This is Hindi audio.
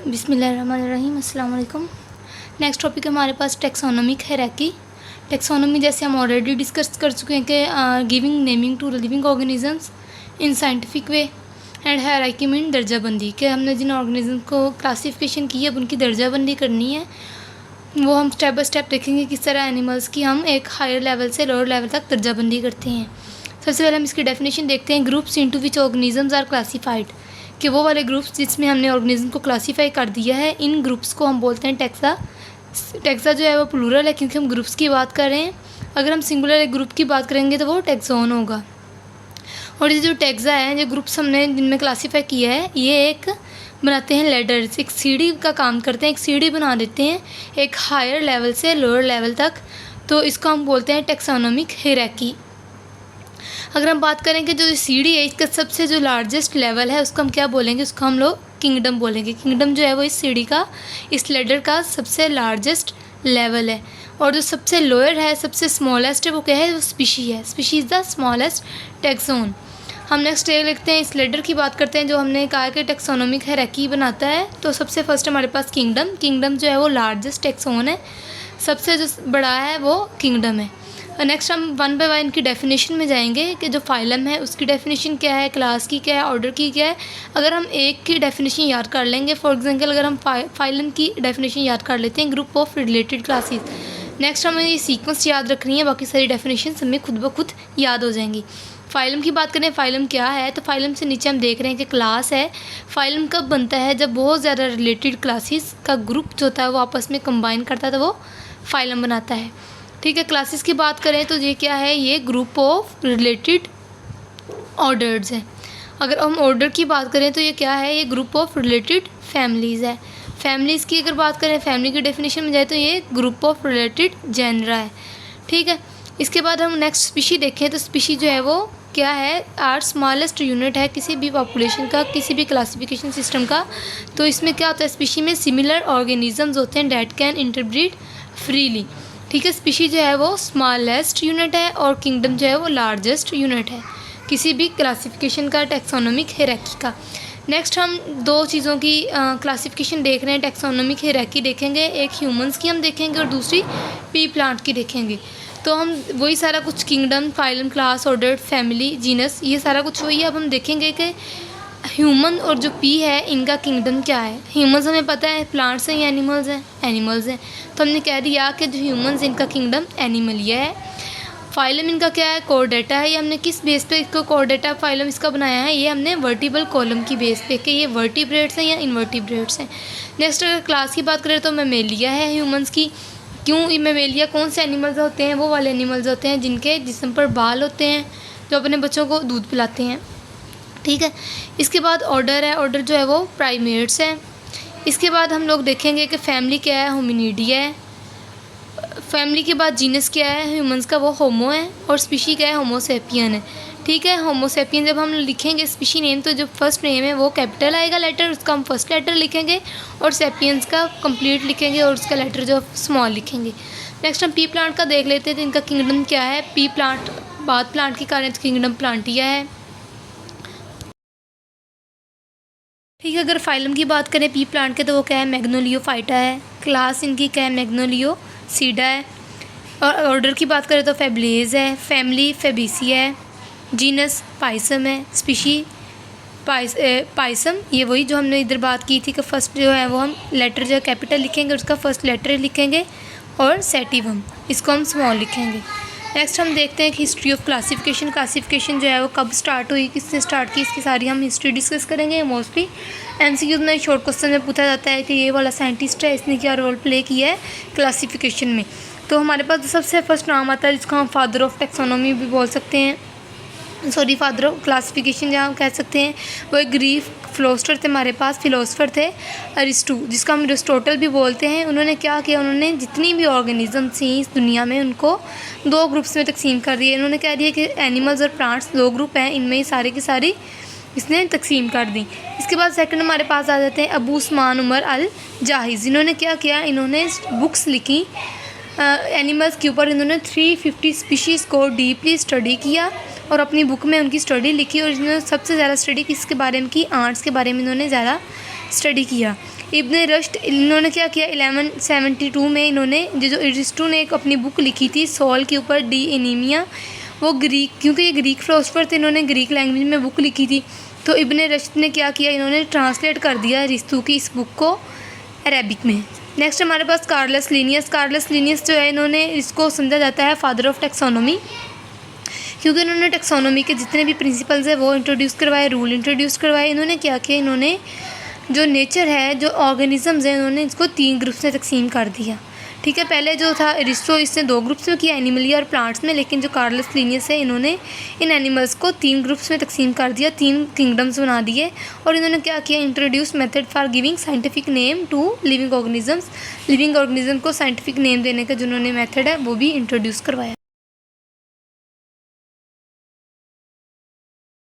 बिस्मिल्लाहिर्रहमानिर्रहीम, अस्सलाम वालेकुम। नेक्स्ट टॉपिक है हमारे पास टैक्सोनॉमिक हायरार्की। टैक्सोनॉमी जैसे हम ऑलरेडी डिस्कस कर चुके हैं कि giving naming to living organisms in scientific way and hierarchy mean दर्जाबंदी, कि हमने जिन ऑर्गेनिज्म को क्लासिफिकेशन की है अब उनकी दर्जाबंदी करनी है। वो हम स्टेप बाय स्टेप देखेंगे किस तरह एनिमल्स की हम एक हायर लेवल से लोअर लेवल तक दर्जाबंदी करते हैं। सबसे पहले हम इसकी डेफिनेशन देखते हैं। Groups into which organisms are classified, कि वो वाले ग्रुप्स जिसमें हमने ऑर्गेनिज्म को क्लासीफाई कर दिया है, इन ग्रुप्स को हम बोलते हैं टैक्सा। टैक्सा जो है वो प्लूरल है क्योंकि हम ग्रुप्स की बात कर रहे हैं। अगर हम सिंगुलर एक ग्रुप की बात करेंगे तो वो टैक्सोन होगा। और ये जो टैक्सा है, जो ग्रुप्स हमने जिनमें क्लासीफाई किया है, ये एक बनाते हैं लेडर्स, एक सीढ़ी का काम करते हैं, एक सीढ़ी बना देते हैं एक हायर लेवल से लोअर लेवल तक। तो इसको हम बोलते हैं टैक्सोनॉमिक हायरार्की। अगर हम बात करें कि जो सीढ़ी है इसका सबसे जो लार्जेस्ट लेवल है उसको हम क्या बोलेंगे, उसको हम लोग किंगडम बोलेंगे। किंगडम जो है वो इस सीढ़ी का, इस लेडर का सबसे लार्जेस्ट लेवल है। और जो सबसे लोअर है, सबसे स्मॉलेस्ट है, वो क्या है, वो स्पीशी है। Species is the smallest taxon. हम नेक्स्ट ये लिखते हैं, इस लेडर की बात करते हैं जो हमने कहा कि टैक्सोनॉमिक हायरार्की बनाता है। तो सबसे फर्स्ट हमारे पास किंगडम। किंगडम जो है वो लार्जेस्ट टैक्सोन है, सबसे जो बड़ा है वो किंगडम है। नेक्स्ट हम वन बाय वन इनकी डेफिनेशन में जाएंगे कि जो फाइलम है उसकी डेफिनेशन क्या है, क्लास की क्या है, ऑर्डर की क्या है। अगर हम एक की डेफिनेशन याद कर लेंगे, फॉर एग्जांपल अगर हम फाइलम की डेफिनेशन याद कर लेते हैं, group of related classes. Next हमें ये सीक्वेंस याद रखनी है, बाकी सारी डेफिनेशन हमें खुद ब खुद याद हो जाएंगी। फाइलम की बात करें, फाइलम क्या है, तो फाइलम से नीचे हम देख रहे हैं कि क्लास है। फाइलम कब बनता है, जब बहुत ज़्यादा रिलेटेड क्लासेस का ग्रुप जो होता है वो आपस में कंबाइन करता है तो वो फाइलम बनाता है। ठीक है। क्लासेस की बात करें तो ये क्या है, ये ग्रुप ऑफ रिलेटेड ऑर्डर्स है। अगर हम ऑर्डर की बात करें तो ये क्या है, ये ग्रुप ऑफ रिलेटेड फैमिलीज़ है। फैमिलीज़ की अगर बात करें, फैमिली की डेफिनेशन में जाए तो ये ग्रुप ऑफ रिलेटेड जेनरा है। ठीक है। इसके बाद हम नेक्स्ट स्पीशी देखें तो स्पीशी जो है वो क्या है, आर स्मॉलेस्ट यूनिट है किसी भी पॉपुलेशन का, किसी भी क्लासिफिकेशन सिस्टम का। तो इसमें क्या होता है, स्पीशी में सिमिलर ऑर्गेनिजम्स होते हैं डैट कैन इंटरब्रीड फ्रीली। ठीक है। स्पीशी जो है वो स्मॉलेस्ट यूनिट है और किंगडम जो है वो लार्जेस्ट यूनिट है किसी भी क्लासिफिकेशन का, टैक्सोनॉमिक हायरार्की का। नेक्स्ट हम दो चीज़ों की क्लासिफिकेशन देख रहे हैं, टैक्सोनॉमिक हायरार्की देखेंगे। एक ह्यूमंस की हम देखेंगे और दूसरी पी प्लांट की देखेंगे। तो हम वही सारा कुछ kingdom, phylum, class, order, family, genus, ये सारा कुछ वही है। अब हम देखेंगे कि ह्यूमन और जो पी है इनका किंगडम क्या है। ह्यूमंस हमें पता है प्लांट्स हैं या एनिमल्स हैं, एनिमल्स हैं। तो हमने कह दिया कि जो ह्यूमंस इनका किंगडम एनिमल ये है। फाइलम इनका क्या है, कोर्डेटा है। ये हमने किस बेस पे इसको कोर्डेटा फाइलम इसका बनाया है, ये हमने वर्टिबल कॉलम की बेस पे कि ये वर्टिब्रेट्स हैं या इनवर्टिब्रेट्स हैं। नेक्स्ट अगर क्लास की बात करें तो मेमेलिया है ह्यूमंस की। क्यों मेमेलिया, कौन से एनिमल्स होते हैं, वो वाले एनिमल्स होते हैं जिनके जिस्म पर बाल होते हैं, जो अपने बच्चों को दूध पिलाते हैं। ठीक है। इसके बाद ऑर्डर है। ऑर्डर जो है वो प्राइमेट्स है। इसके बाद हम लोग देखेंगे कि फैमिली क्या है, होमिनिडिया है। फैमिली के बाद जीनस क्या है, ह्यूमंस का, वो होमो है। और स्पीशी क्या है, होमोसेपियन है। ठीक है। होमोसेपियन जब हम लिखेंगे स्पीशी नेम तो जो फर्स्ट नेम है वो कैपिटल आएगा लेटर, उसका हम फर्स्ट लेटर लिखेंगे, और सेपियंस का कंप्लीट लिखेंगे और उसका लेटर जो स्मॉल लिखेंगे। नेक्स्ट हम पी प्लांट का देख लेते हैं। तो इनका किंगडम क्या है, पी प्लांट बाद प्लांट के कारण किंगडम प्लांटिया है। ठीक है। अगर फाइलम की बात करें पी प्लांट के तो वो क्या है, मैग्नोलियोफाइटा है। क्लास इनकी क्या है, मैग्नोलियोसीडा है। और ऑर्डर की बात करें तो फेबलेज है। फैमिली फेबेसिया है। जीनस पाइसम है। स्पीशी पाइसम, ये वही जो हमने इधर बात की थी कि फर्स्ट जो है वो हम लेटर जो है कैपिटल लिखेंगे, उसका फर्स्ट लेटर लिखेंगे, और सेटिवम इसको हम स्मॉल लिखेंगे। नेक्स्ट हम देखते हैं कि हिस्ट्री ऑफ क्लासिफिकेशन। क्लासिफिकेशन जो है वो कब स्टार्ट हुई, किसने स्टार्ट की, इसकी सारी हम हिस्ट्री डिस्कस करेंगे। मोस्टली एमसीक्यूज में शॉर्ट क्वेश्चन में पूछा जाता है कि ये वाला साइंटिस्ट है, इसने क्या रोल प्ले किया है क्लासिफिकेशन में। तो हमारे पास सबसे फर्स्ट नाम आता है जिसको हम फादर ऑफ टैक्सोनॉमी भी बोल सकते हैं, सॉरी फादर ऑफ क्लासिफिकेशन जहाँ हम कह सकते हैं, वो एक ग्रीक फिलोसफर थे हमारे पास, फिलोसफर थे अरिस्टो, जिसका हम अरिस्टोटल भी बोलते हैं। उन्होंने क्या किया, उन्होंने जितनी भी ऑर्गेनिज्म थी इस दुनिया में उनको दो ग्रुप्स में तकसीम कर दिए। इन्होंने कह दिया कि एनिमल्स और प्लांट्स दो ग्रुप हैं, इनमें ही सारे की सारी इसने तकसीम कर दी। इसके बाद सेकंड हमारे पास आ जाते हैं अबू उस्मान उमर अल जाहिज़। इन्होंने क्या किया, इन्होंने बुक्स लिखी एनिमल्स के ऊपर। इन्होंने 350 स्पीशीज़ को डीपली स्टडी किया और अपनी बुक में उनकी स्टडी लिखी और इन्होंने सबसे ज़्यादा स्टडी किसके बारे में की, आर्ट्स के बारे में इन्होंने ज़्यादा स्टडी किया। इब्न रश्द इन्होंने क्या किया, 1172 में इन्होंने जो अरिस्टो ने एक अपनी बुक लिखी थी सॉल के ऊपर, डी एनीमिया, वो ग्रीक, क्योंकि ये ग्रीक फिलोसफर थे, इन्होंने ग्रीक लैंग्वेज में बुक लिखी थी, तो इब्न रश्द ने क्या किया, इन्होंने ट्रांसलेट कर दिया अरिस्टो की इस बुक को अरेबिक में। नेक्स्ट हमारे पास कार्लस लिनियस। कार्लस लिनियस जो है, इन्होंने इसको समझा जाता है फादर ऑफ टेक्सोनॉमी, क्योंकि इन्होंने टेक्सोनॉमी के जितने भी प्रिंसिपल्स है वो इंट्रोड्यूस करवाए, रूल इंट्रोड्यूस करवाए। इन्होंने क्या किया, इन्होंने जो नेचर है, जो ऑर्गेनिजम्स हैं, इन्होंने इसको 3 ग्रुप्स में तकसीम कर दिया। ठीक है, पहले जो था अरिस्टो, इसने 2 ग्रुप्स में किया, एनिमली और प्लांट्स में, लेकिन जो कार्लस लिनियस है, इन्होंने इन एनिमल्स को 3 ग्रुप्स में तकसीम कर दिया, 3 किंगडम्स बना दिए। और इन्होंने क्या किया, introduce method for giving scientific name to living organisms, living organism को साइंटिफिक नेम देने का जो उन्होंने मेथड है वो भी इंट्रोड्यूस करवाया।